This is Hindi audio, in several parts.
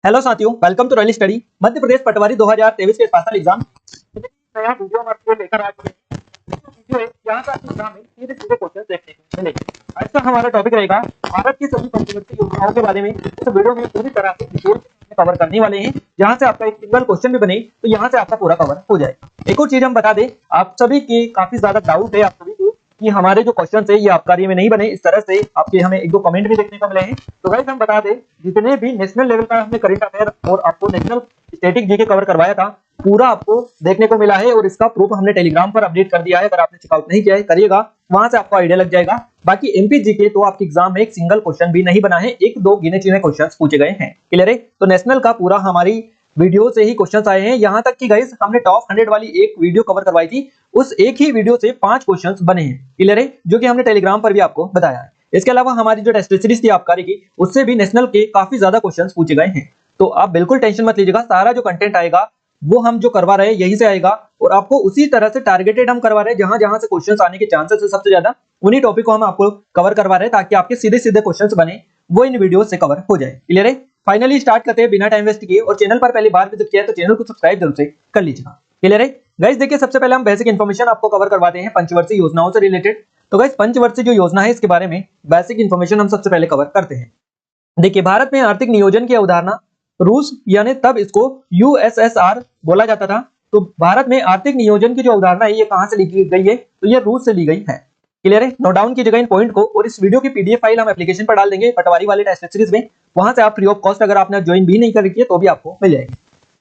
हेलो साथियों, welcome to royal study. Madhya Pradesh पटवारी 2023 के स्पेशल एग्जाम नया वीडियो हम आपको लेकर आ चुके हैं। वीडियो है यहाँ का एग्जाम में सीधे सीधे क्वेश्चन देखने को मिलेंगे। आज का हमारा टॉपिक रहेगा भारत की सभी पंचवर्षीय योजनाओं के बारे में। इस वीडियो में पूरी तरह से डिटेल कवर करने वाले हैं, जहां से आपका एक सिंगल क्वेश्चन भी बने तो यहाँ से आपका पूरा कवर हो जाए। एक और चीज हम बता दें, आप सभी के काफी ज्यादा डाउट है आप सभी को कि हमारे जो क्वेश्चन है ये आबकारी में नहीं बने, इस तरह से आपके हमें एक दो कमेंट भी देखने को मिले हैं। तो गाइस हम बता दें, जितने भी नेशनल लेवल का हमने करंट अफेयर और आपको नेशनल स्टैटिक जीके कवर करवाया था, पूरा आपको देखने को मिला है और इसका प्रूफ हमने टेलीग्राम पर अपडेट कर दिया है। अगर आपने चेकआउट नहीं किया है करिएगा, वहां से आपको आइडिया लग जाएगा। बाकी एमपी जीके तो आपके एग्जाम में एक सिंगल क्वेश्चन भी नहीं बना है, एक दो गिने चुने क्वेश्चन पूछे गए हैं। क्लियर है? तो नेशनल का पूरा हमारी वीडियो से ही क्वेश्चंस आए हैं। यहां तक कि गाइस हमने टॉप 100 वाली एक वीडियो कवर करवाई थी, उस एक ही वीडियो से 5 क्वेश्चंस बने हैं। क्लियर है? जो कि हमने टेलीग्राम पर भी आपको बताया है। इसके अलावा हमारी जो टेस्ट सीरीज थी आबकारी की, उससे भी नेशनल के काफी ज्यादा क्वेश्चंस पूछे गए हैं। तो आप बिल्कुल टेंशन मत लीजिएगा, सारा जो कंटेंट आएगा वो हम जो करवा रहे हैं यहीं से आएगा और आपको उसी तरह से टारगेटेड हम करवा रहे हैं। जहां जहां से क्वेश्चंस आने के चांसेस है सबसे ज्यादा, उन्हीं टॉपिक को हम आपको कवर करवा रहे हैं ताकि आपके सीधे सीधे क्वेश्चंस बने वो इन वीडियो से कवर हो जाए। क्लियर है? फाइनली स्टार्ट करते हैं बिना टाइम वेस्ट किए। और चैनल पर पहली बार विजिट किया है तो चैनल को सब्सक्राइब जरूर से कर लीजिएगा। क्लियर है? गाइस देखिए, सबसे पहले हम बेसिक इन्फॉर्मेशन आपको कवर करवाते हैं पंचवर्षीय योजनाओं से रिलेटेड। तो गाइस पंचवर्षीय जो योजना है इसके बारे में बेसिक इन्फॉर्मेशन हम सबसे पहले कवर करते हैं। देखिए, भारत में आर्थिक नियोजन की अवधारणा रूस यानी तब इसको यूएसएसआर बोला जाता था। तो भारत में आर्थिक नियोजन की जो अवधारणा है ये कहां से ली गई है? तो ये रूस से ली गई है। क्लियर है? नोट डाउन कीजिएगा इन पॉइंट को। और इस वीडियो की पीडीएफ फाइल हम एप्लीकेशन पर डाल देंगे पटवारी वाले टेस्ट सीरीज में, वहां से आप फ्री ऑफ कॉस्ट अगर आपने ज्वाइन भी नहीं कर रखी है तो भी आपको मिल जाएगी।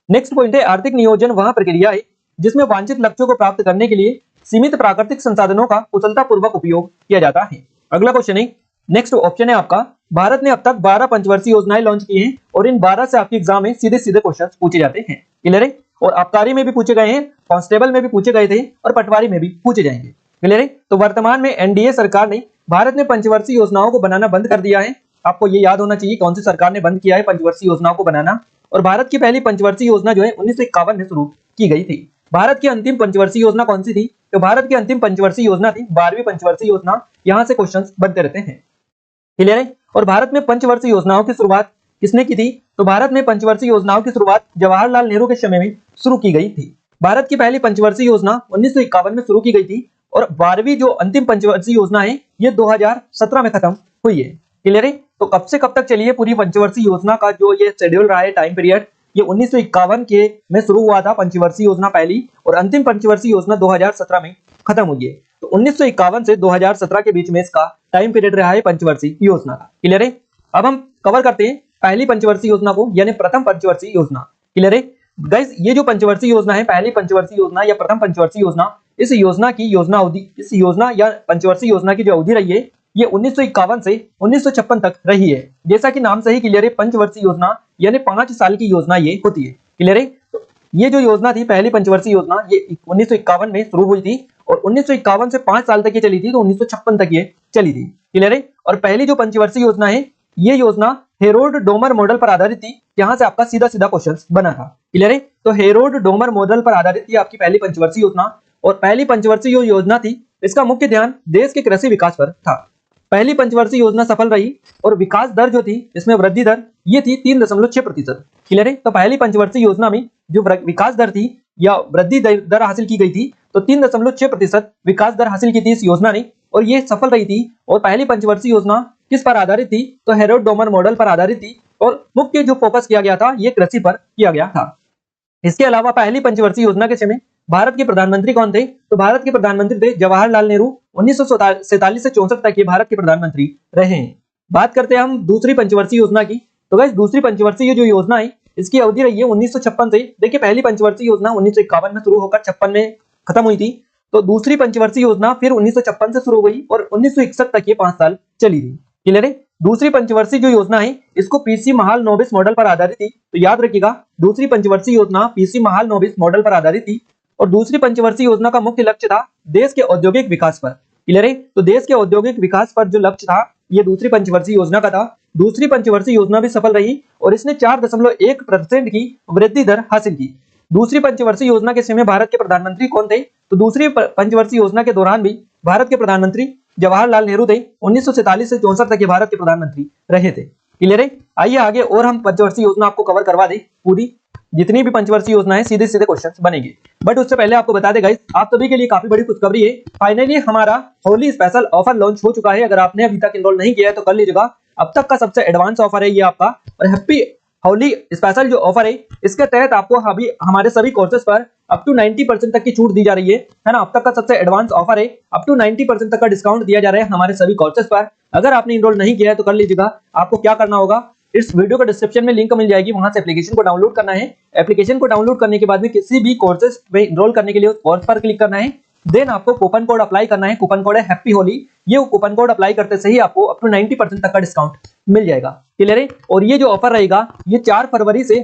नेक्स्ट पॉइंट है, आर्थिक नियोजन वह प्रक्रिया है जिसमें वांछित लक्ष्यों को प्राप्त करने के लिए सीमित प्राकृतिक संसाधनों का कुशलतापूर्वक उपयोग किया जाता है। अगला क्वेश्चन है, नेक्स्ट ऑप्शन है आपका, भारत ने अब तक 12 पंचवर्षीय योजनाएं लॉन्च की हैं और इन 12 से आपके एग्जाम में सीधे सीधे क्वेश्चन पूछे जाते हैं। क्लियर है? और आबकारी में भी पूछे गए हैं, कांस्टेबल में भी पूछे गए थे और पटवारी में भी पूछे जाएंगे। क्लियर है? तो वर्तमान में एनडीए सरकार ने भारत में पंचवर्षीय योजनाओं को बनाना बंद कर दिया है। आपको ये याद होना चाहिए कौन सी सरकार ने बंद किया है पंचवर्षीय योजनाओं को बनाना। और भारत की पहली पंचवर्षीय योजना जो है 1951 में शुरू की गई थी। भारत की अंतिम पंचवर्षीय योजना कौन सी थी? तो भारत की अंतिम पंचवर्षीय योजना थी 12वीं पंचवर्षीय योजना। यहां से क्वेश्चन बनते रहते हैं। क्लियर है? और भारत में पंचवर्षीय योजनाओं की शुरुआत किसने की थी? तो भारत में पंचवर्षीय योजनाओं की शुरुआत जवाहरलाल नेहरू के समय में शुरू की गई थी। भारत की पहली पंचवर्षीय योजना 1951 में शुरू की गई थी और 12वीं जो अंतिम पंचवर्षीय योजना है ये 2017 में खत्म हुई है। क्लियर है? तो कब से कब तक चली है पूरी पंचवर्षीय योजना का जो ये शेड्यूल रहा है टाइम पीरियड, ये 1951 के में शुरू हुआ था पंचवर्षीय योजना पहली, और अंतिम पंचवर्षीय योजना 2017 में खत्म हुई है। तो 1951 से 2017 के बीच में इसका टाइम पीरियड रहा है पंचवर्षीय योजना का। क्लियर है? अब हम कवर करते हैं पहली पंचवर्षीय योजना को, यानी प्रथम पंचवर्षीय योजना। क्लियर है? गाइस ये जो पंचवर्षीय योजना है, पहली पंचवर्षीय योजना या प्रथम पंचवर्षीय योजना, इस योजना की योजना अवधि, इस योजना या पंचवर्षीय योजना की जो अवधि रही है ये 1951 से 1956 तक रही है। जैसा कि नाम से ही क्लियर है, पंचवर्षीय योजना यानी 5 साल की योजना ये होती है। क्लियर है? तो ये जो योजना थी पहली पंचवर्षीय योजना, ये 1951 में शुरू हुई थी और 1951 से 5 साल तक ये चली थी, तो 1956 तक ये चली थी। क्लियर है? और पहली जो पंचवर्षीय योजना है ये योजना हेरोल्ड डोमर मॉडल पर आधारित थी, यहां से आपका सीधा सीधा क्वेश्चन बना था। क्लियर है? तो हेरोल्ड डोमर मॉडल पर आधारित थी आपकी पहली पंचवर्षीय योजना। और पहली पंचवर्षीय योजना थी, इसका मुख्य ध्यान देश के कृषि विकास पर था। पहली पंचवर्षीय योजना सफल रही और विकास दर जो थी इसमें वृद्धि दर ये थी 3.6%। क्लियर है? तो पहली पंचवर्षीय योजना में जो विकास दर थी या वृद्धि दर हासिल की गई थी, तो 3.6% विकास दर हासिल की थी इस योजना ने और ये सफल रही थी। और पहली पंचवर्षीय योजना किस पर आधारित थी? तो हेरोल्ड डोमर मॉडल पर आधारित थी और मुख्य जो फोकस किया गया था ये कृषि पर किया गया था। इसके अलावा पहली पंचवर्षीय योजना के समय भारत के प्रधानमंत्री कौन थे? तो भारत के प्रधानमंत्री थे जवाहरलाल नेहरू। 1947 से 64 तक ये भारत के प्रधानमंत्री रहे हैं। बात करते हैं हम दूसरी पंचवर्षीय योजना की। तो गाइस दूसरी पंचवर्षीय जो योजना है इसकी अवधि रही है 1956 से। देखिए, पहली पंचवर्षीय योजना 1951 में शुरू होकर 56 में खत्म हुई थी। तो दूसरी पंचवर्षीय योजना फिर 1956 से शुरू हुई और 1961 तक ये 5 साल चली थी। क्लियर है? दूसरी पंचवर्षीय जो योजना है इसको पीसी महाल नोबिस मॉडल पर आधारित थी। तो याद रखिएगा, दूसरी पंचवर्षीय योजना पीसी महाल नोबिस मॉडल पर आधारित थी और दूसरी पंचवर्षीय योजना का मुख्य लक्ष्य था देश के औद्योगिक विकास पर। क्लियर है? तो देश के औद्योगिक विकास पर जो लक्ष्य था ये दूसरी पंचवर्षीय योजना का था। दूसरी पंचवर्षीय योजना भी सफल रही और इसने 4.1% की वृद्धि दर हासिल की। दूसरी पंचवर्षीय योजना के समय भारत के प्रधानमंत्री कौन थे? तो दूसरी पंचवर्षीय योजना के दौरान भी भारत के प्रधानमंत्री जवाहरलाल नेहरू थे। 1947 से 64 तक ये भारत के प्रधानमंत्री रहे थे। क्लियर है। आइए आगे और हम पंचवर्षीय योजना आपको कवर करवा दें, पूरी जितनी भी पंचवर्षीय योजना है सीधे सीधे क्वेश्चंस बनेंगे। बट उससे पहले आपको बता दें गाइस, आप सभी के लिए काफी बड़ी खुशखबरी है। फाइनली हमारा होली स्पेशल ऑफर लॉन्च हो चुका है। अगर आपने अभी तक इनरोल नहीं किया है तो कर लीजिएगा। अब तक का सबसे एडवांस ऑफर है ये आपका, और हैप्पी होली स्पेशल जो ऑफर है इसके तहत आपको अभी हमारे सभी कोर्सेज पर अप टू 90% तक की छूट दी जा रही है ना। अब तक का सबसे एडवांस ऑफर है, अप टू 90% तक का डिस्काउंट दिया जा रहा है हमारे सभी कोर्सेज पर। अगर आपने इनरोल नहीं किया है तो कर लीजिएगा। आपको क्या करना होगा, इस वीडियो का डिस्क्रिप्शन में लिंक मिल जाएगी, वहां से एप्लीकेशन को डाउनलोड करना है। एप्लीकेशन को डाउनलोड करने के बाद में किसी भी कोर्सेज में एनरोल करने के लिए उस कोर्स पर क्लिक करना है। देन आपको कूपन कोड अप्लाई करना है, कूपन कोड है हैप्पी होली। ये कूपन कोड अप्लाई करते से ही आपको अप टू 90% तक का डिस्काउंट मिल जाएगा। क्लियर है। और ये जो ऑफर रहेगा ये 4 फरवरी से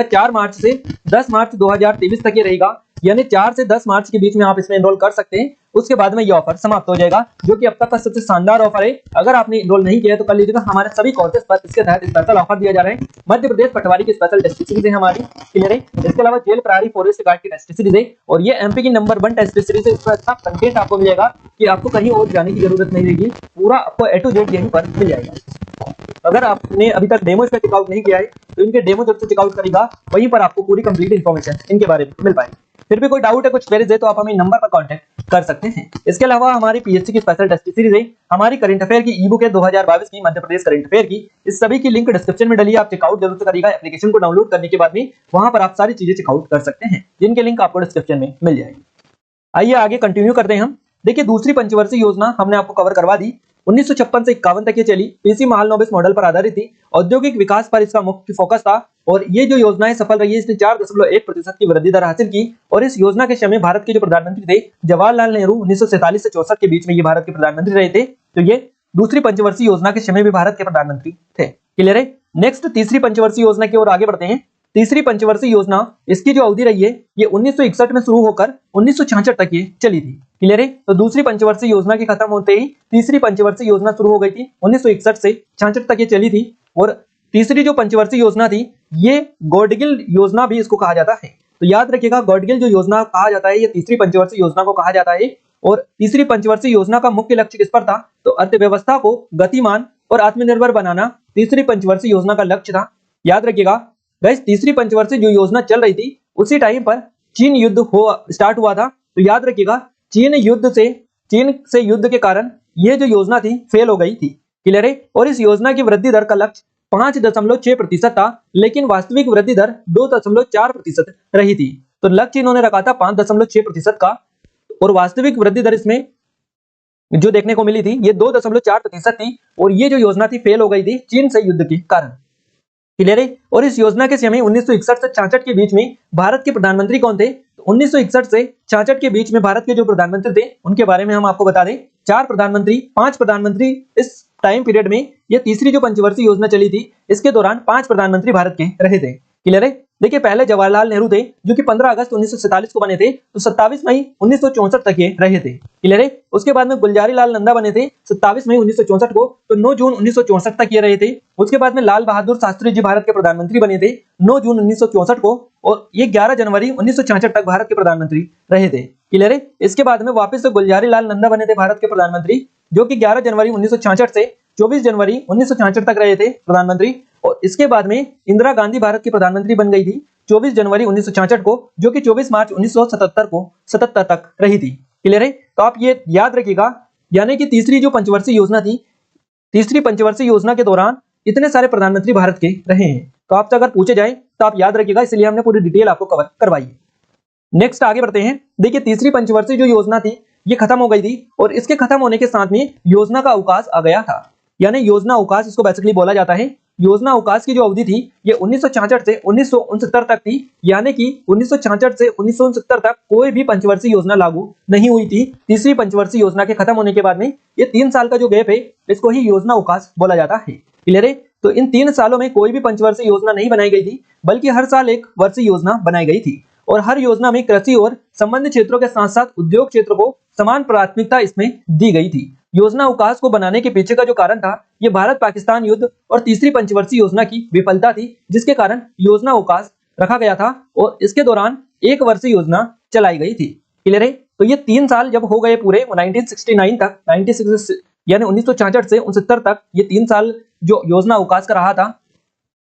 4 मार्च से 10 मार्च 2023 तक ये रहेगा, यानी 4 से 10 मार्च के बीच में आप इसमें एनरोल कर सकते हैं। उसके बाद में ये ऑफर समाप्त हो जाएगा, जो कि अब तक का सबसे शानदार ऑफर है। अगर आपने एनरोल नहीं किया तो कर लीजिएगा। हमारे सभी कोर्सेज पर इसके तहत स्पेशल ऑफर दिया जा रहा है। मध्य प्रदेश पटवारी की स्पेशल टेस्ट सीरीज है हमारी, क्लियर है। इसके अलावा जेल प्रहरी फॉरेस्ट गार्ड की टेस्ट सीरीज है, और ये एमपी की नंबर 1 टेस्ट सीरीज है। इसमें अच्छा कंटेंट आपको मिलेगा कि आपको कहीं और जाने की जरूरत नहीं रहेगी, पूरा आपको A to Z यहीं पर मिल जाएगा। अगर आपने अभी तक डेमो इसका चेकआउट नहीं किया है तो इनके डेमो जब से चेकआउट करेगा वहीं पर आपको पूरी कंप्लीट इन्फॉर्मेशन इनके बारे में मिल पाएगी। फिर भी कोई डाउट है, कुछ क्वेरीज है तो आप हमें नंबर पर कांटेक्ट कर सकते हैं। इसके अलावा हमारी पीएससी की स्पेशल टेस्ट सीरीज है, हमारी करंट अफेयर की ई बुक है 2022 की, मध्य प्रदेश करंट अफेयर की। इस सभी की लिंक डिस्क्रिप्शन में डली है, आप चेकआउट जरूर से करिएगा। एप्लीकेशन को डाउनलोड करने के बाद में वहां पर आप सारी चीजें चेकआउट कर सकते हैं, जिनके लिंक आपको डिस्क्रिप्शन में मिल जाएगी। आइए आगे कंटिन्यू करते हैं हम। देखिए दूसरी पंचवर्षीय योजना हमने आपको कवर करवा दी। 1956 से 51 तक ये चली, पीसी महालनोबिस मॉडल पर आधारित थी। औद्योगिक विकास पर इसका मुख्य फोकस था, और ये जो योजनाएं सफल रही है इसने 4.1% की वृद्धि दर हासिल की। और इस योजना के समय भारत के जो प्रधानमंत्री थे जवाहरलाल नेहरू 1947 से 64 के बीच में ये भारत के प्रधानमंत्री रहे थे। तो ये दूसरी पंचवर्षीय योजना के समय भी भारत के प्रधानमंत्री थे। क्लियर है। नेक्स्ट तीसरी पंचवर्षीय योजना की ओर आगे बढ़ते हैं। तीसरी पंचवर्षीय योजना, इसकी जो अवधि रही है ये 1961 में शुरू होकर 1966 तक ये चली थी। क्लियर है। तो दूसरी पंचवर्षीय योजना के खत्म होते ही तीसरी पंचवर्षीय योजना शुरू हो गई थी। 1961 से 66 तक ये चली थी। और तीसरी जो पंचवर्षीय योजना थी ये गॉडगिल योजना भी इसको कहा जाता है। तो याद रखिएगा, गॉडगिल जो योजना कहा जाता है ये तीसरी पंचवर्षीय योजना को कहा जाता है। और तीसरी पंचवर्षीय योजना का मुख्य लक्ष्य किस पर था, तो अर्थव्यवस्था को गतिमान और आत्मनिर्भर बनाना तीसरी पंचवर्षीय योजना का लक्ष्य था। याद रखिएगा गाइस, तीसरी पंचवर्षीय जो योजना चल रही थी उसी टाइम पर चीन युद्ध स्टार्ट हुआ था। तो याद रखिएगा चीन से युद्ध के कारण यह जो योजना थी फेल हो गई थी। क्लियर है। और इस योजना की वृद्धि दर का लक्ष्य 5.6% था, लेकिन वास्तविक वृद्धि दर 2.4% रही थी। तो लक्ष्य इन्होंने रखा था 5.6% का, और वास्तविक वृद्धि दर इसमें जो देखने को मिली थी ये 2.4% थी। और ये जो योजना थी फेल हो गई थी चीन से युद्ध के कारण। क्लियर है। और इस योजना के समय 1961 से 66 के बीच में भारत के प्रधानमंत्री कौन थे, तो 1961 से 66 के बीच में भारत के जो प्रधानमंत्री थे उनके बारे में हम आपको बता दें। 5 प्रधानमंत्री इस टाइम पीरियड में, ये तीसरी जो पंचवर्षीय योजना चली थी इसके दौरान 5 प्रधानमंत्री भारत के रहे थे। क्लियर है। देखिए पहले जवाहरलाल नेहरू थे जो कि 15 अगस्त 1947 को बने थे, तो 27 मई 1964 तक ये रहे थे। क्लियर है। उसके बाद में गुलजारी लाल नंदा बने थे 27 मई 1964 को, तो 9 जून 1964 तक ये रहे थे। उसके बाद में लाल बहादुर शास्त्री जी भारत के प्रधानमंत्री बने थे 9 जून 1964 को, और ये 11 जनवरी 1966 तक भारत के प्रधानमंत्री रहे थे। क्लियर है। इसके बाद में वापस से गुलजारी लाल नंदा बने थे भारत के प्रधानमंत्री, जो कि 11 जनवरी 1966 से 24 जनवरी 1966 तक रहे थे प्रधानमंत्री। और इसके बाद में इंदिरा गांधी भारत की प्रधानमंत्री बन गई थी 24 जनवरी 1966 को, जो कि 24 मार्च 1977 तक रही थी। क्लियर है। तो आप ये याद रखिएगा, यानी कि तीसरी जो पंचवर्षीय योजना थी, तीसरी पंचवर्षीय योजना के दौरान इतने सारे प्रधानमंत्री भारत के रहे हैं। तो आपसे अगर पूछे जाए तो आप याद रखिएगा, इसलिए हमने पूरी डिटेल आपको कवर करवाई है। नेक्स्ट आगे बढ़ते हैं। देखिए तीसरी पंचवर्षीय जो योजना थी ये खत्म हो गई थी, और इसके खत्म होने के साथ में योजना का अवकाश आ गया था, यानी योजना अवकाश इसको बेसिकली बोला जाता है। योजना अवकाश की जो अवधि थी ये 1966 से 1969 तक थी, यानी कि 1966 से 1969 तक कोई भी पंचवर्षीय योजना लागू नहीं हुई थी। तीसरी पंचवर्षीय योजना के खत्म होने के बाद में ये 3 साल का जो गैप है इसको ही योजना अवकाश बोला जाता है। क्लियर है। तो इन 3 सालों में कोई भी पंचवर्षीय योजना नहीं बनाई गई थी, बल्कि हर साल एक वर्षीय योजना बनाई गई थी। और हर योजना में कृषि और संबंधित क्षेत्रों के साथ साथ उद्योग क्षेत्र को समान प्राथमिकता इसमें दी गई थी। योजना अवकाश को बनाने के पीछे का जो कारण था ये भारत पाकिस्तान युद्ध और तीसरी पंचवर्षीय योजना की विफलता थी, जिसके कारण योजना अवकाश रखा गया था और इसके दौरान एक वर्षीय योजना चलाई गई थी। क्लियर है। तो ये 3 साल जब हो गए पूरे 1969 यानी 1966 से 69 तक ये 3 साल जो योजना अवकाश का रहा था,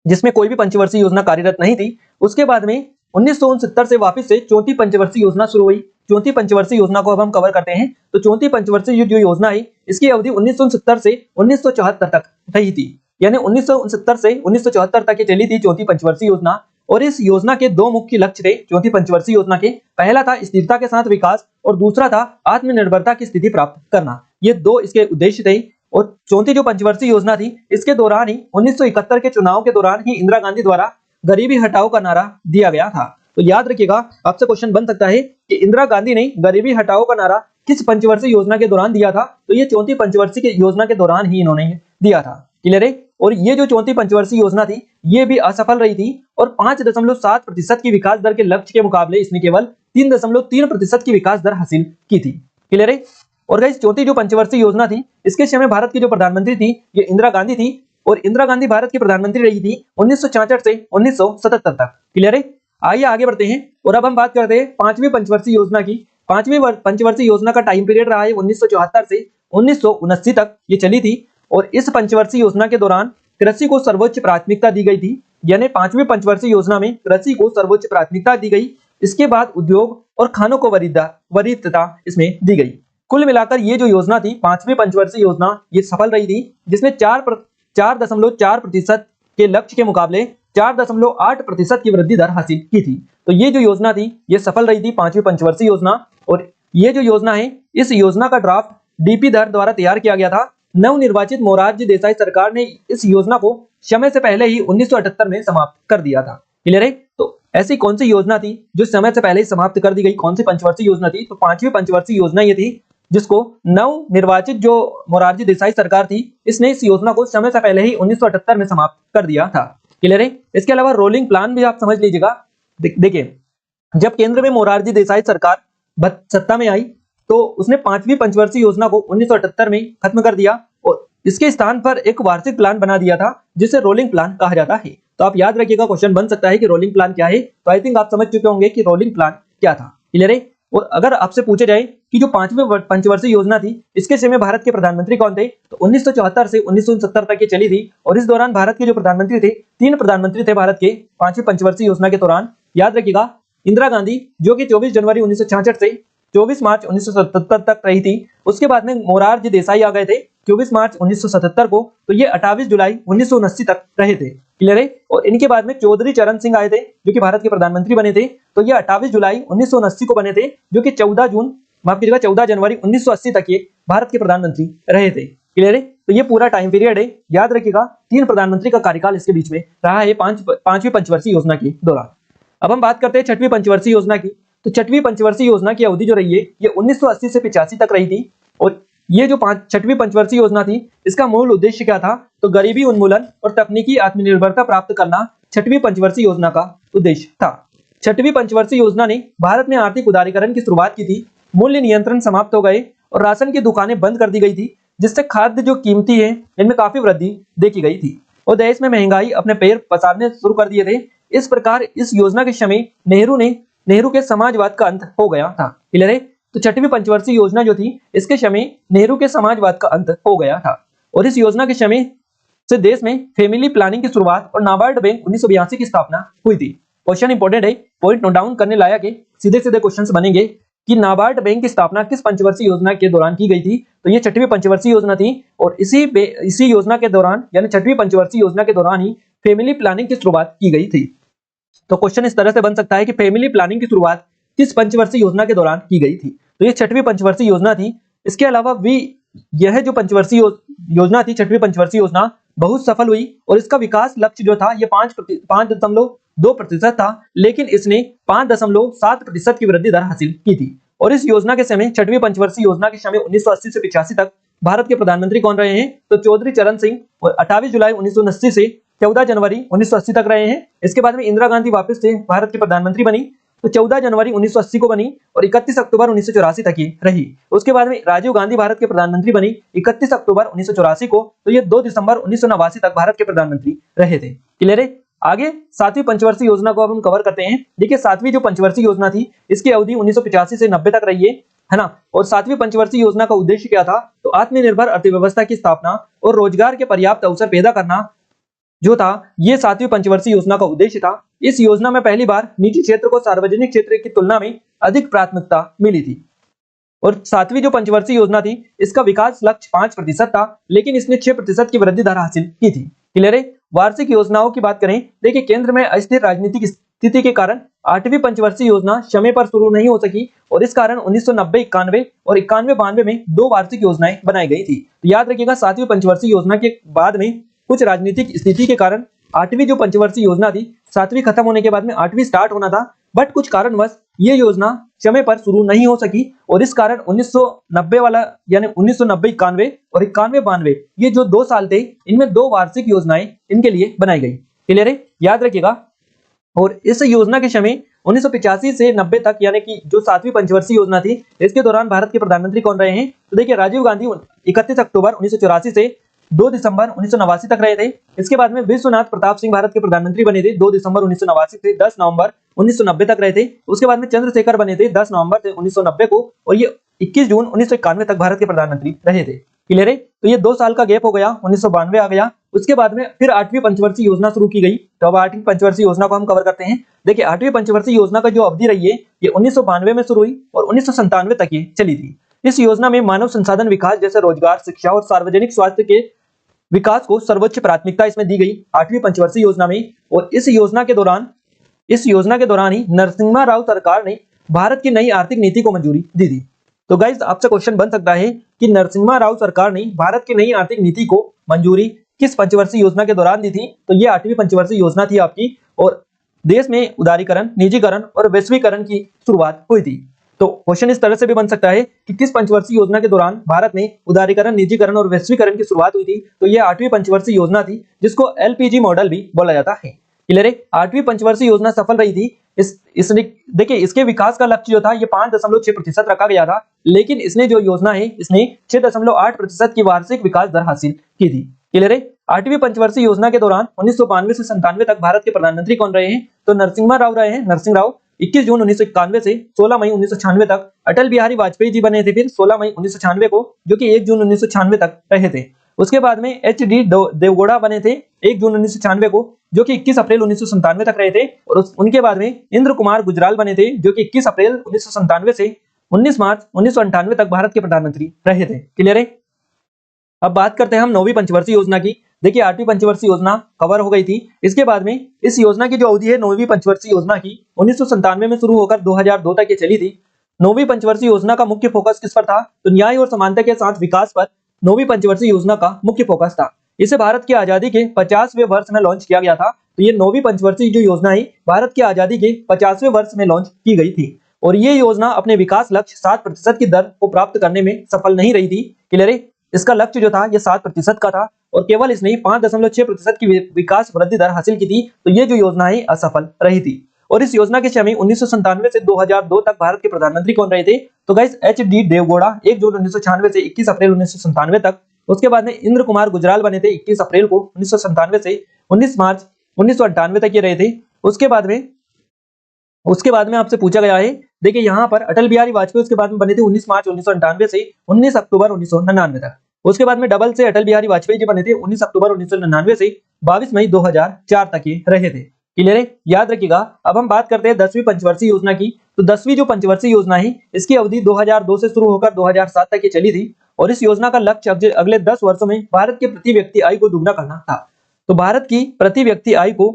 जिसमें कोई भी पंचवर्षीय योजना कार्यरत नहीं थी। उसके बाद में 1969 से वापस से चौथी पंचवर्षीय योजना शुरू हुई। चौथी पंचवर्षीय योजना को अब हम कवर करते हैं। तो चौथी पंचवर्षीय जो योजना है, इसकी अवधि 1969 से 1974 तक रही थी। यानी 1969 से 1974 तक ये चली थी चौथी पंचवर्षीय योजना। और इस योजना के दो मुख्य लक्ष्य थे चौथी पंचवर्षीय योजना के। पहला था स्थिरता के साथ विकास और दूसरा था आत्मनिर्भरता की स्थिति प्राप्त करना। ये दो इसके उद्देश्य थे। और चौथी जो पंचवर्षीय योजना थी, इसके दौरान ही 1971 के चुनाव के दौरान ही इंदिरा गांधी द्वारा गरीबी हटाओ का नारा दिया गया था। तो याद रखिएगा, आपसे क्वेश्चन बन सकता है कि इंदिरा गांधी ने गरीबी हटाओ का नारा किस पंचवर्षीय योजना के दौरान दिया था। तो ये चौथी पंचवर्षीय योजना के दौरान ही इन्होंने दिया था। क्लियर है। और ये जो चौथी पंचवर्षीय योजना थी, ये भी असफल रही थी और 5.7% की विकास दर के लक्ष्य के मुकाबले इसने केवल 3.3% की विकास दर हासिल की थी। क्लियर है। और गाइस, चौथी जो पंचवर्षीय योजना थी, इसके समय भारत की जो प्रधानमंत्री थी, ये इंदिरा गांधी थी। और इंदिरा गांधी भारत की प्रधानमंत्री रही थी 1966 से 1977 तक। क्लियर है। आइए आगे बढ़ते हैं और अब हम बात करते हैं पांचवी पंचवर्षीय योजना की। पांचवी पंचवर्षीय योजना का टाइम पीरियड रहा है 1974 से 1979 तक ये चली थी। और इस पंचवर्षीय योजना के दौरान कृषि को सर्वोच्च प्राथमिकता दी गई थी। यानी पांचवी पंचवर्षीय योजना में कृषि को सर्वोच्च प्राथमिकता दी गई। इसके बाद उद्योग और खानों को वरीयता इसमें दी गई। कुल मिलाकर ये जो योजना थी, पांचवी पंचवर्षीय योजना, ये सफल रही थी, जिसने 4.4% के लक्ष्य के मुकाबले 4.8% की वृद्धि दर हासिल की थी। तो ये जो योजना थी, ये सफल रही थी, पांचवी पंचवर्षीय योजना। और ये जो योजना है, इस योजना का ड्राफ्ट डीपी धर द्वारा तैयार किया गया था। नवनिर्वाचित मोरारजी देसाई सरकार ने इस योजना को समय से पहले ही 1978 में समाप्त कर दिया था। क्लियर है। तो ऐसी कौन सी योजना थी जो समय से पहले ही समाप्त कर दी गई? कौन सी पंचवर्षीय योजना थी? तो पांचवी पंचवर्षीय योजना ये थी, जिसको नवनिर्वाचित जो मोरारजी देसाई सरकार थी, इसने इस योजना को समय से पहले ही 1978 में समाप्त कर दिया था। क्लियर है। इसके अलावा रोलिंग प्लान भी आप समझ लीजिएगा। देखिए, जब केंद्र में मोरारजी देसाई सरकार सत्ता में आई, तो उसने पांचवी पंचवर्षीय योजना को 1978 में खत्म कर दिया और इसके स्थान पर एक वार्षिक प्लान बना दिया था, जिसे रोलिंग प्लान कहा जाता है। तो आप याद रखिएगा, क्वेश्चन बन सकता है कि रोलिंग प्लान क्या है। तो आई थिंक आप समझ चुके होंगे कि रोलिंग प्लान क्या था। क्लियर है। और अगर आपसे पूछे जाए कि जो पांचवी पंचवर्षीय योजना थी, इसके समय भारत के प्रधानमंत्री कौन थे, तो 1974 से 1969 तक ये चली थी। और इस दौरान भारत के जो प्रधानमंत्री थे, 3 प्रधानमंत्री थे भारत के पांचवी पंचवर्षीय योजना के दौरान। याद रखिएगा, इंदिरा गांधी, जो कि 24 जनवरी 1966 से 24 मार्च 1977 तक रही थी। उसके बाद में मोरारजी देसाई आ गए थे 24 मार्च 1977 को, तो ये 28 जुलाई 1979 तक रहे थे। क्लियर है। और इनके बाद में चौधरी चरण सिंह आए थे, जो कि भारत के प्रधानमंत्री बने थे। तो ये 28 जुलाई 1979 को बने थे, जो कि 14 जनवरी 1980 तक ये भारत के प्रधानमंत्री रहे थे। क्लियर है। तो ये पूरा टाइम पीरियड है। याद रखिएगा, 3 प्रधानमंत्री का कार्यकाल इसके बीच में रहा है पांचवी पंचवर्षीय योजना के दौरान। अब हम बात करते हैं छठवीं पंचवर्षीय योजना की। तो छठवीं पंचवर्षीय योजना की अवधि जो रही है, ये 1980 से 85 तक रही थी। और ये जो छठवीं पंचवर्षीय योजना थी, इसका मूल उद्देश्य क्या था, तो गरीबी उन्मूलन और तकनीकी आत्मनिर्भरता प्राप्त करना छठवीं पंचवर्षीय योजना का उद्देश्य था। छठवीं पंचवर्षीय योजना ने भारत में आर्थिक उदारीकरण की शुरुआत की थी। मूल्य नियंत्रण समाप्त हो गए और राशन की दुकानें बंद कर दी गई थी, जिससे खाद्य जो कीमती है, इनमें काफी वृद्धि देखी गई थी और देश में महंगाई अपने पैर पसारने शुरू कर दिए थे। इस प्रकार इस योजना के समय नेहरू के समाजवाद का अंत हो गया था। क्लियर है। तो छठवीं पंचवर्षीय योजना जो थी, इसके समय नेहरू के समाजवाद का अंत हो गया था। और इस योजना के समय से देश में फैमिली प्लानिंग की शुरुआत और नाबार्ड बैंक 1982 की स्थापना हुई थी। क्वेश्चन इंपॉर्टेंट है, पॉइंट नोट डाउन करने लायक है। सीधे सीधे क्वेश्चंस बनेंगे कि नाबार्ड बैंक की स्थापना किस पंचवर्षीय योजना के दौरान की गई थी। तो ये छठवीं पंचवर्षीय योजना थी। और इसी योजना के दौरान, यानी छठवीं पंचवर्षीय योजना के दौरान ही फैमिली प्लानिंग की शुरुआत की गई थी। तो क्वेश्चन इस तरह से बन सकता है कि फैमिली प्लानिंग की शुरुआत किस पंचवर्षीय योजना के दौरान की गई थी। तो ये छठवीं पंचवर्षीय योजना थी। इसके अलावा भी यह जो पंचवर्षीय योजना थी, छठवीं पंचवर्षीय योजना, बहुत सफल हुई और इसका विकास लक्ष्य जो था, ये 5.2% था, लेकिन इसने 5.7% की वृद्धि दर हासिल की थी। और इस योजना के समय, छठवीं पंचवर्षीय योजना के समय 1980 से 85 तक भारत के प्रधानमंत्री कौन रहे हैं, तो चौधरी चरण सिंह 28 जुलाई 1979 से 14 जनवरी 1980 तक रहे हैं। इसके बाद में इंदिरा गांधी वापस से भारत की प्रधानमंत्री बनी, तो 14 जनवरी 1980 को बनी और 31 अक्टूबर 1984 तक ही रही। उसके बाद में राजीव गांधी भारत के प्रधानमंत्री बनी 31 अक्टूबर 1984 को, तो ये 2 दिसंबर 1989 तक भारत के प्रधानमंत्री रहे थे। क्लियर है। आगे सातवीं पंचवर्षीय योजना को अब हम कवर करते हैं। देखिए, सातवीं जो पंचवर्षीय योजना थी, इसकी अवधि 1985 से 90 तक रही है। है ना। और सातवीं पंचवर्षीय योजना का उद्देश्य क्या था, तो आत्मनिर्भर अर्थव्यवस्था की स्थापना और रोजगार के पर्याप्त अवसर पैदा करना जो था, ये सातवीं पंचवर्षीय योजना का उद्देश्य था। इस योजना में पहली बार निजी क्षेत्र को सार्वजनिक क्षेत्र की तुलना में अधिक प्राथमिकता मिली थी। और सातवीं जो पंचवर्षीय योजना थी, इसका विकास लक्ष्य 5% था, लेकिन इसने 6% की वृद्धि दर हासिल की थी। क्लियर है। वार्षिक योजनाओं की बात करें, देखिए केंद्र में अस्थिर राजनीतिक स्थिति के कारण आठवीं पंचवर्षीय योजना समय पर शुरू नहीं हो सकी और इस कारण 1990-91 और 91-92 में 2 वार्षिक योजनाएं बनाई गई थी। तो याद रखिएगा, सातवीं पंचवर्षीय योजना के बाद में कुछ राजनीतिक स्थिति के कारण आठवीं जो पंचवर्षीय योजना थी, सातवीं खत्म होने के बाद में आठवीं स्टार्ट होना था, बट कुछ कारणवश ये योजना समय पर शुरू नहीं हो सकी और इस कारण 1990 वाला यानी 1990-91 और 91-92 ये जो 2 साल थे, इनमें 2 वार्षिक योजनाएं इनके लिए बनाई गई। क्लियर है, याद रखिएगा। और इस योजना के समय 1985 से 90 तक यानी कि जो सातवीं पंचवर्षीय योजना थी, इसके दौरान भारत के प्रधानमंत्री कौन रहे हैं, तो देखिए राजीव गांधी 31 अक्टूबर 1984 से 2 दिसंबर 1989 तक रहे थे। इसके बाद में विश्वनाथ प्रताप सिंह भारत के प्रधानमंत्री बने थे 2 दिसंबर 1989 से 10 नवंबर 1990 तक रहे थे। उसके बाद में चंद्रशेखर बने थे 10 नवंबर 1990 को और ये 21 जून 1991 तक भारत के प्रधानमंत्री रहे थे। क्लियर है। तो ये 2 साल का गैप हो गया, 1992 आ गया। उसके बाद में फिर आठवीं पंचवर्षीय योजना शुरू की गई। तो अब आठवीं पंचवर्षीय योजना को हम कवर करते हैं। देखिए आठवीं पंचवर्षीय योजना का जो अवधि रही है, ये 1992 में शुरू हुई और 1997 तक ये चली थी। इस योजना में मानव संसाधन विकास जैसे रोजगार, शिक्षा और सार्वजनिक स्वास्थ्य के विकास को सर्वोच्च प्राथमिकता इसमें दी गई आठवीं पंचवर्षीय योजना में। और इस योजना के दौरान ही नरसिम्हा राव सरकार ने भारत की नई आर्थिक नीति को मंजूरी दी थी। तो गाइस आपसे क्वेश्चन बन सकता है कि नरसिम्हा राव सरकार ने भारत की नई आर्थिक नीति को मंजूरी किस पंचवर्षीय योजना के दौरान दी थी, तो ये आठवीं पंचवर्षीय योजना थी आपकी। और देश में उदारीकरण, निजीकरण और वैश्वीकरण की शुरुआत हुई थी। तो क्वेश्चन इस तरह से भी बन सकता है कि किस पंचवर्षीय योजना के दौरान भारत में उदारीकरण, निजीकरण और वैश्वीकरण की शुरुआत हुई थी, तो ये आठवीं पंचवर्षीय योजना थी, जिसको एलपीजी मॉडल भी बोला जाता है। क्लियर है। आठवीं पंचवर्षीय योजना सफल रही थी। इसने देखिए इसके विकास का लक्ष्य जो था ये 5.6% रखा गया था, लेकिन इसने जो योजना है इसने 6.8% की वार्षिक विकास दर हासिल की थी। क्लियर है। आठवीं पंचवर्षीय योजना के दौरान 1992 से 97 तक भारत के प्रधानमंत्री कौन रहे हैं, तो नरसिम्हा राव रहे हैं, नरसिंह राव। 21 जून 1991 से 16 मई 1996 तक अटल बिहारी वाजपेयी जी बने थे फिर 16 मई 1996 को, जो कि 1 जून 1996 तक रहे थे। उसके बाद में एच.डी. देवगौड़ा बने थे 1 जून 1996 को, जो कि 21 अप्रैल 1997 तक रहे थे। और उनके बाद में इंद्र कुमार गुजराल बने थे, जो कि 21 अप्रैल 1997 से 19 मार्च 1998 तक भारत के प्रधानमंत्री रहे थे। क्लियर है। अब बात करते हैं हम नौवीं पंचवर्षीय योजना की। देखिए आठवीं पंचवर्षीय योजना कवर हो गई थी। इसके बाद में इस योजना की जो अवधि है नौवीं पंचवर्षीय योजना की 1997 में शुरू होकर 2002 तक ये चली थी। नौवीं पंचवर्षीय योजना का मुख्य फोकस किस पर था, तो न्याय और समानता के साथ विकास पर नौवीं पंचवर्षीय योजना का मुख्य फोकस था। इसे भारत की आजादी के 50वें वर्ष में लॉन्च किया गया था। तो ये नौवीं पंचवर्षीय जो योजना है भारत की आजादी के 50वें वर्ष में लॉन्च की गई थी और ये योजना अपने विकास लक्ष्य 7% की दर को प्राप्त करने में सफल नहीं रही थी। क्लियर है। इसका लक्ष्य जो था ये 7% का था और केवल इसने 5.6% की विकास वृद्धि दर हासिल की थी। तो ये जो योजना है असफल रही थी। और इस योजना के समय 1997 से 2002 तक भारत के प्रधानमंत्री कौन रहे थे, तो गाइस एच.डी. देवगौड़ा 1 जून 1996 से 21 अप्रैल 1997 तक। उसके बाद में इंद्र कुमार गुजराल बने थे 21 अप्रैल को 1997 से 19 मार्च 1998 तक ये रहे थे। उसके बाद में आपसे पूछा गया है, देखिए यहाँ पर अटल बिहारी वाजपेयी उसके बाद में बने थे 19 मार्च 1998 से 19 अक्टूबर 1999 तक। उसके बाद में डबल से अटल बिहारी वाजपेयी जी बने थे 19 अक्टूबर 1999 से 22 मई 2004 तक ये रहे थे। क्लियर है। याद रखिएगा। अब हम बात करते हैं 10वीं पंचवर्षीय योजना की। तो 10वीं जो पंचवर्षीय योजना है इसकी अवधि 2002 से शुरू होकर 2007 तक ये चली थी और इस योजना का लक्ष्य अगले 10 वर्षों में भारत के प्रति व्यक्ति आय को दुगना करना था। तो भारत की प्रति व्यक्ति आय को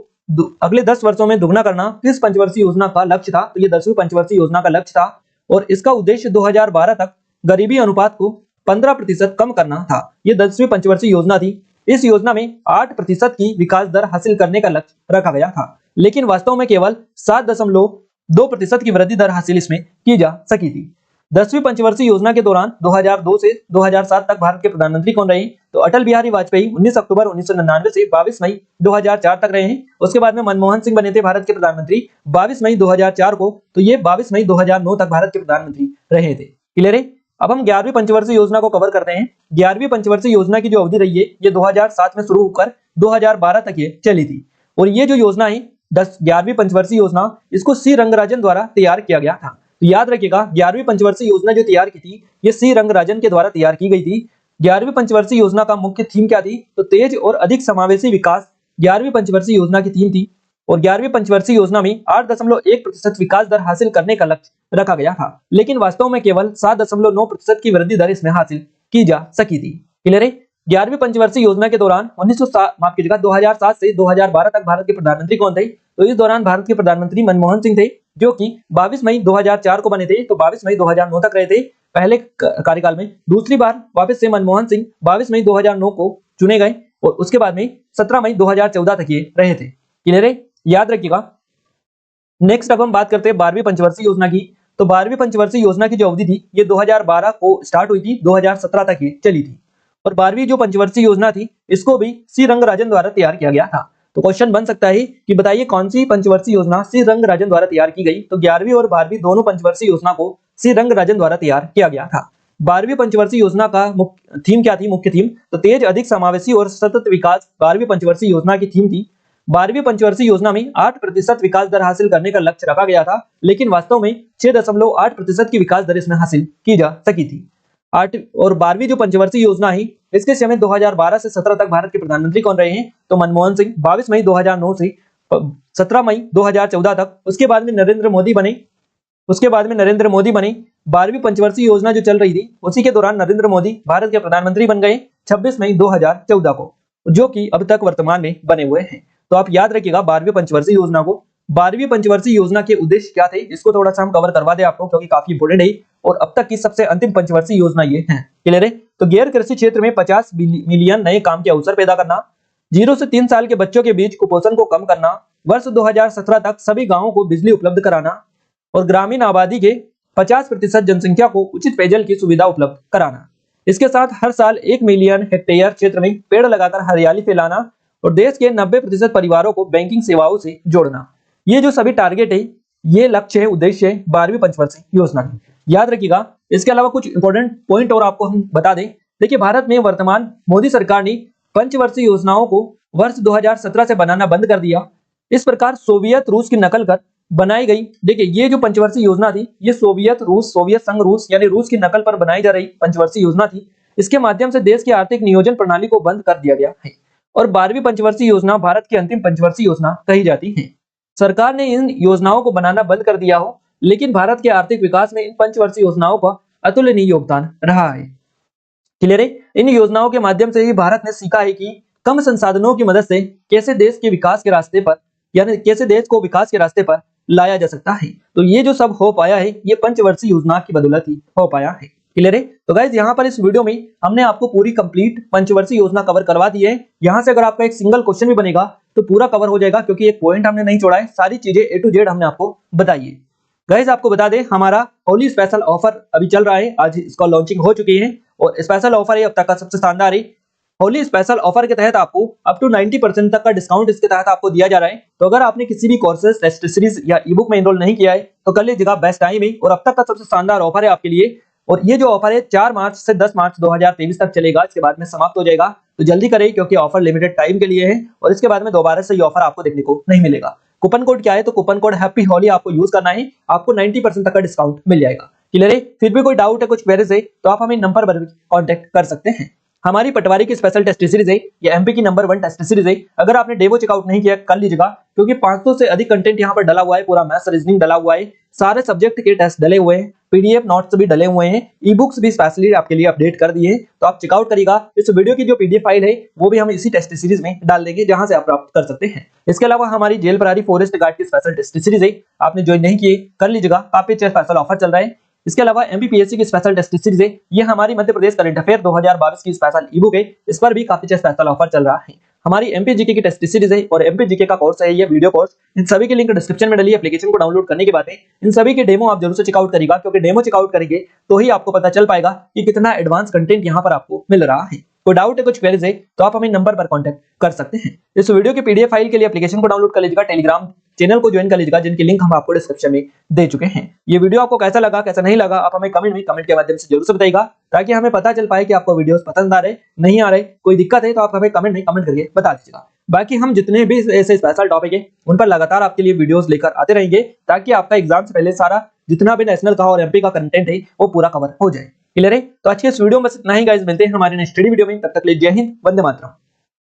अगले 10 वर्षों में दुगना करना किस पंचवर्षीय योजना का लक्ष्य था, तो ये 10वीं पंचवर्षीय योजना का लक्ष्य था और इसका उद्देश्य 2012 तक गरीबी अनुपात को 15% कम करना था। ये 10वीं पंचवर्षीय योजना थी। इस योजना में 8% की विकास दर हासिल करने का लक्ष्य रखा गया था, लेकिन वास्तव में केवल 7.2% की वृद्धि दर हासिल इसमें की जा सकी थी। 10वीं पंचवर्षीय योजना के दौरान 2002 से 2007 तक भारत के प्रधानमंत्री कौन रहे, तो अटल बिहारी वाजपेयी 19 अक्टूबर 1999 से 22 मई 2004 तक रहे हैं। उसके बाद में मनमोहन सिंह बने थे भारत के प्रधानमंत्री 22 मई 2004 को, तो ये 22 मई 2009 तक भारत के प्रधानमंत्री रहे थे। क्लियर है। अब हम 11वीं पंचवर्षीय योजना को कवर करते हैं। 11वीं पंचवर्षीय योजना की जो अवधि रही है ये 2007 में शुरू होकर 2012 तक ये चली थी और ये जो योजना है 11वीं पंचवर्षीय योजना इसको सी रंगराजन द्वारा तैयार किया गया था। तो याद रखिएगा 11वीं पंचवर्षीय योजना जो तैयार की थी ये सी रंगराजन के द्वारा तैयार की गई थी। 11वीं पंचवर्षीय योजना का मुख्य थीम क्या थी? तो तेज और अधिक समावेशी विकास 11वीं पंचवर्षीय योजना की थीम थी। और 11वीं पंचवर्षीय योजना में 8.1% विकास दर हासिल करने का लक्ष्य रखा गया था, लेकिन वास्तव में केवल 7.9% की वृद्धि दर इसमें हासिल की जा सकी थी। क्लियर है? 11वीं पंचवर्षीय योजना के दौरान 2007 से 2012 तक भारत के प्रधानमंत्री कौन थे? तो इस दौरान भारत के प्रधानमंत्री मनमोहन सिंह थे, जो कि 22 मई 2004 को बने थे, तो 22 मई 2009 तक रहे थे पहले कार्यकाल में। दूसरी बार वापस से मनमोहन सिंह 22 मई 2009 को चुने गए और उसके बाद में 17 मई 2014 तक ये रहे थे। क्लियर है? याद रखिएगा। नेक्स्ट अब हम बात करते हैं 12वीं पंचवर्षीय योजना की। तो 12वीं पंचवर्षीय योजना की जो अवधि थी ये 2012 को स्टार्ट हुई थी, 2017 तक ये चली थी। और 12वीं जो पंचवर्षीय योजना थी इसको भी सी रंगराजन द्वारा तैयार किया गया था। तो क्वेश्चन बन सकता है कि बताइए कौन सी पंचवर्षीय योजना सी रंगराजन द्वारा तैयार की गई? तो 11वीं और 12वीं दोनों पंचवर्षीय योजना को सी रंगराजन द्वारा तैयार किया गया था। 12वीं पंचवर्षीय योजना का थीम क्या थी? मुख्य थीम तो तेज, अधिक समावेशी और सतत विकास 12वीं पंचवर्षीय योजना की थीम थी। 12वीं पंचवर्षीय योजना में 8% विकास दर हासिल करने का लक्ष्य रखा गया था, लेकिन वास्तव में 6.8% की विकास दर इसमें हासिल की जा सकी थी। 8 और 12वीं जो पंचवर्षीय योजना है इसके समय 2012 से 17 तक भारत के प्रधानमंत्री कौन रहे हैं? तो मनमोहन सिंह 22 मई 2009 से 17 मई 2014 तक। उसके बाद में नरेंद्र मोदी बने। 12वीं पंचवर्षीय योजना जो चल रही थी उसी के दौरान नरेंद्र मोदी भारत के प्रधानमंत्री बन गए 26 मई 2014 को, जो कि अब तक वर्तमान में बने हुए हैं। तो आप याद रखिएगा 12वीं पंचवर्षीय योजना को। 12वीं पंचवर्षीय योजना के उद्देश्य क्या थे इसको थोड़ा सा हम कवर करवा दें आपको, क्योंकि काफी इंपोर्टेंट है और अब तक की सबसे अंतिम पंचवर्षीय योजना ये है। क्लियर है? तो गैर कृषि क्षेत्र में 50 मिलियन नए काम के अवसर पैदा करना, 0 से 3 साल के बच्चों के बीच कुपोषण को कम करना, वर्ष 2017 तक सभी गांवों को बिजली उपलब्ध कराना और ग्रामीण आबादी के 50% जनसंख्या को उचित पेयजल की सुविधा उपलब्ध कराना। इसके साथ हर साल 1 मिलियन हेक्टेयर क्षेत्र में पेड़ लगाकर हरियाली फैलाना और देश के 90% परिवारों को बैंकिंग सेवाओं से जोड़ना। ये जो सभी टारगेट है, ये लक्ष्य है, उद्देश्य है 12वीं पंचवर्षीय योजना की। याद रखिएगा। इसके अलावा कुछ इंपॉर्टेंट पॉइंट और आपको हम बता दें। देखिए भारत में वर्तमान मोदी सरकार ने पंचवर्षीय योजनाओं को वर्ष 2017 से बनाना बंद कर दिया। इस प्रकार सोवियत रूस की नकल कर बनाई गई। देखिए ये जो पंचवर्षीय योजना थी ये सोवियत संघ रूस यानी रूस की नकल पर बनाई जा रही पंचवर्षीय योजना थी। इसके माध्यम से देश की आर्थिक नियोजन प्रणाली को बंद कर दिया गया है और 12वीं पंचवर्षीय योजना भारत की अंतिम पंचवर्षीय योजना कही जाती है। सरकार ने इन योजनाओं को बनाना बंद कर दिया हो, लेकिन भारत के आर्थिक विकास में इन पंचवर्षीय योजनाओं का अतुलनीय योगदान रहा है। क्लियर है? इन योजनाओं के माध्यम से ही भारत ने सीखा है कि कम संसाधनों की मदद से कैसे देश के विकास के रास्ते पर यानी कैसे देश को विकास के रास्ते पर लाया जा सकता है। तो ये जो सब हो पाया है ये पंचवर्षीय योजना की बदौलत ही हो पाया है। क्लियर है? तो गाइस यहाँ पर इस वीडियो में हमने आपको पूरी कंप्लीट पंचवर्षीय योजना कवर करवा दी है। यहाँ से अगर आपका एक सिंगल क्वेश्चन भी बनेगा तो पूरा कवर हो जाएगा, क्योंकि एक पॉइंट हमने नहीं छोड़ा है, सारी चीजें A to Z हमने आपको बताई है। गाइस आपको बता दें हमारा होली स्पेशल ऑफर अभी चल रहा है, आज इसका लॉन्चिंग हो चुकी है और स्पेशल ऑफर है अब तक का सबसे शानदार है। होली स्पेशल ऑफर के तहत आपको अप टू 90% तक का डिस्काउंट इसके तहत आपको दिया जा रहा है। तो अगर आपने किसी भी कोर्सेज, टेस्ट सीरीज या ई बुक में एनरोल नहीं किया है तो कर लीजिएगा, बेस्ट टाइम है और अब तक का सबसे शानदार ऑफर है आपके लिए। और ये जो ऑफर है 4 मार्च से 10 मार्च 2023 तक चलेगा, इसके बाद में समाप्त हो जाएगा। तो जल्दी करें क्योंकि ऑफर लिमिटेड टाइम के लिए है और इसके बाद में दोबारा से ये ऑफर आपको देखने को नहीं मिलेगा। कूपन कोड क्या है? तो कूपन कोड हैप्पी होली आपको यूज करना है, आपको 90% तक का डिस्काउंट मिल जाएगा। क्लियर है? फिर भी कोई डाउट है, कुछ क्वेरीज है तो आप हमें नंबर पर भी कांटेक्ट कर सकते हैं। हमारी पटवारी की स्पेशल टेस्ट सीरीज है, ये एमपी की नंबर 1 टेस्ट सीरीज है। अगर आपने डेमो चेकआउट नहीं किया कर लीजिएगा, क्योंकि 500 से अधिक कंटेंट यहाँ पर डला हुआ है, पूरा मैथ्स रीजनिंग डला हुआ है, सारे सब्जेक्ट के टेस्ट डले हुए हैं, पीडीएफ नोट्स भी डले हुए हैं, ई बुक्स भी स्पेशली आपके लिए अपडेट कर दिए हैं। तो आप चेकआउट करिएगा। इस वीडियो की जो पीडीएफ फाइल है वो भी हम इसी टेस्ट सीरीज में डाल देंगे, जहां से आप प्राप्त कर सकते हैं। इसके अलावा हमारी जेल प्रहरी फॉरेस्ट गार्ड की स्पेशल टेस्ट सीरीज है, आपने ज्वाइन नहीं किए कर लीजिएगा, काफी अच्छा स्पेशल ऑफर चल रहा है। इसके अलावा एमपीपीएससी की स्पेशल टेस्ट सीरीज है, ये हमारी मध्य प्रदेश करंट अफेयर 2022 की स्पेशल ई बुक है, इस पर भी काफी अच्छा स्पेशल ऑफर चल रहा है। हमारी एमपीजीके की टेस्ट सीरीज है और एमपीजीके का कोर्स है ये वीडियो कोर्स, इन सभी की लिंक डिस्क्रिप्शन में डली है। एप्लीकेशन को डाउनलोड करने के बाद इन सभी के डेमो आप जरूर से चेकआउट करिएगा, क्योंकि डेमो चेकआउट करेंगे तो ही आपको पता चल पाएगा कि कितना एडवांस कंटेंट यहाँ पर आपको मिल रहा है। कोई डाउट है, कुछ क्वेरीज है तो आप हमें नंबर पर कांटेक्ट कर सकते हैं। इस वीडियो की पीडीएफ फाइल के लिए एप्लीकेशन को डाउनलोड कर लीजिएगा, टेलीग्राम चैनल को ज्वाइन कर लीजिएगा, जिनकी लिंक हम आपको डिस्क्रिप्शन में दे चुके हैं। ये वीडियो आपको कैसा लगा कैसा नहीं लगा आप हमें कमेंट के माध्यम से जरूर से बताइएगा, ताकि हमें पता चल पाए कि आपको वीडियोस पसंद आ रहे नहीं आ रहे, कोई दिक्कत है तो आप हमें कमेंट करके बता दीजिएगा। बाकी हम जितने भी ऐसे स्पेशल टॉपिक है उन पर लगातार आपके लिए वीडियोस लेकर आते रहेंगे, ताकि आपका एग्जाम से पहले सारा जितना भी नेशनल का और एमपी का कंटेंट है वो पूरा कवर हो जाए। क्लियर है? तो आज के इस वीडियो में बस इतना ही गाइस, मिलते हैं हमारे नेक्स्ट वीडियो में। तब तक के लिए जय हिंद, वंदे मातरम।